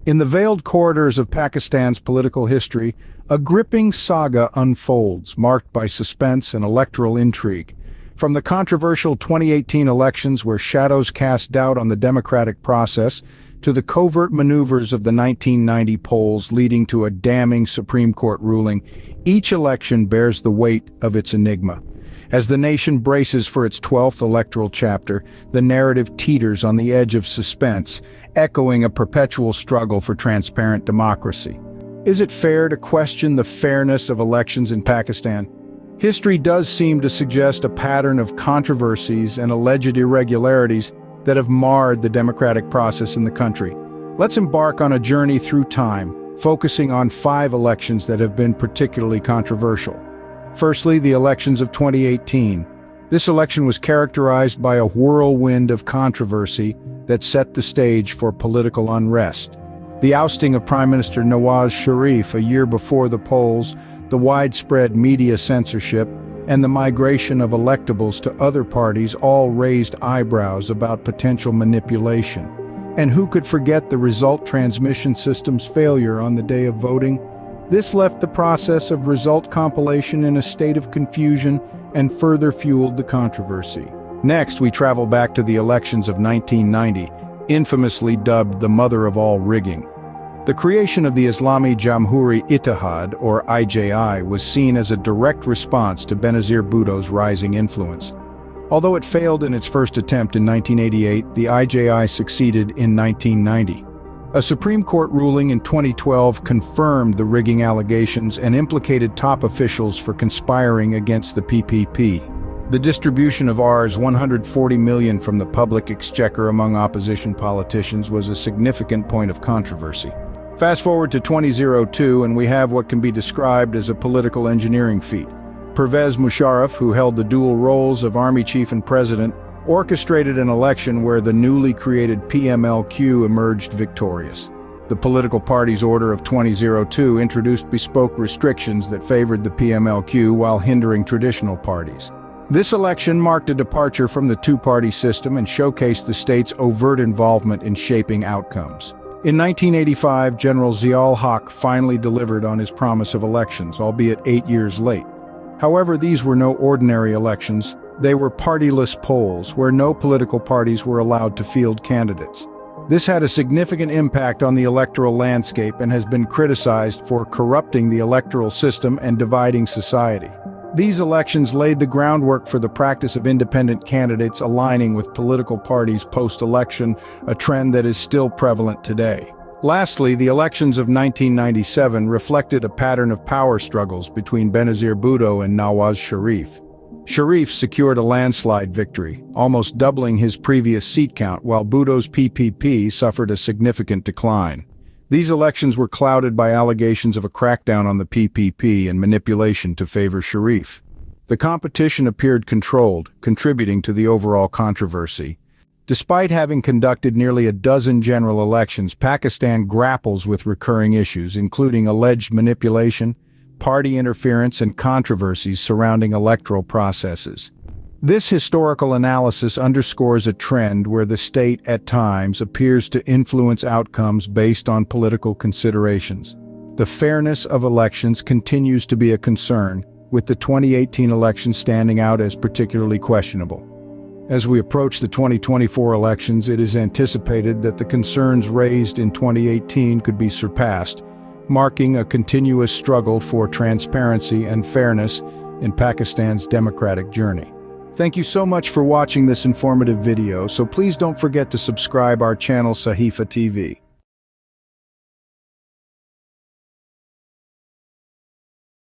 In the veiled corridors of Pakistan's political history, a gripping saga unfolds, marked by suspense and electoral intrigue. From the controversial 2018 elections where shadows cast doubt on the democratic process, to the covert maneuvers of the 1990 polls leading to a damning Supreme Court ruling, each election bears the weight of its enigma. As the nation braces for its 12th electoral chapter, the narrative teeters on the edge of suspense, echoing a perpetual struggle for transparent democracy. Is it fair to question the fairness of elections in Pakistan? History does seem to suggest a pattern of controversies and alleged irregularities that have marred the democratic process in the country. Let's embark on a journey through time, focusing on 5 elections that have been particularly controversial. Firstly, the elections of 2018. This election was characterized by a whirlwind of controversy that set the stage for political unrest. The ousting of Prime Minister Nawaz Sharif a year before the polls, the widespread media censorship, and the migration of electables to other parties all raised eyebrows about potential manipulation. And who could forget the result transmission system's failure on the day of voting? This left the process of result compilation in a state of confusion and further fueled the controversy. Next, we travel back to the elections of 1990, infamously dubbed the mother of all rigging. The creation of the Islami Jamhuri Ittihad, or IJI, was seen as a direct response to Benazir Bhutto's rising influence. Although it failed in its first attempt in 1988, the IJI succeeded in 1990. A Supreme Court ruling in 2012 confirmed the rigging allegations and implicated top officials for conspiring against the PPP. The distribution of Rs. 140 million from the public exchequer among opposition politicians was a significant point of controversy. Fast forward to 2002 and we have what can be described as a political engineering feat. Pervez Musharraf, who held the dual roles of army chief and president, orchestrated an election where the newly created PMLQ emerged victorious. The political party's order of 2002 introduced bespoke restrictions that favored the PMLQ while hindering traditional parties. This election marked a departure from the two-party system and showcased the state's overt involvement in shaping outcomes. In 1985, General Zia-ul-Haq finally delivered on his promise of elections, albeit 8 years late. However, these were no ordinary elections. They were partyless polls, where no political parties were allowed to field candidates. This had a significant impact on the electoral landscape and has been criticized for corrupting the electoral system and dividing society. These elections laid the groundwork for the practice of independent candidates aligning with political parties post-election, a trend that is still prevalent today. Lastly, the elections of 1997 reflected a pattern of power struggles between Benazir Bhutto and Nawaz Sharif. Sharif secured a landslide victory, almost doubling his previous seat count, while Bhutto's PPP suffered a significant decline. These elections were clouded by allegations of a crackdown on the PPP and manipulation to favor Sharif. The competition appeared controlled, contributing to the overall controversy. Despite having conducted nearly a dozen general elections, Pakistan grapples with recurring issues, including alleged manipulation, party interference, and controversies surrounding electoral processes. This historical analysis underscores a trend where the state at times appears to influence outcomes based on political considerations. The fairness of elections continues to be a concern, with the 2018 election standing out as particularly questionable. As we approach the 2024 elections, it is anticipated that the concerns raised in 2018 could be surpassed, marking a continuous struggle for transparency and fairness in Pakistan's democratic journey. Thank you so much for watching this informative video, so please don't forget to subscribe our channel Sahifa TV.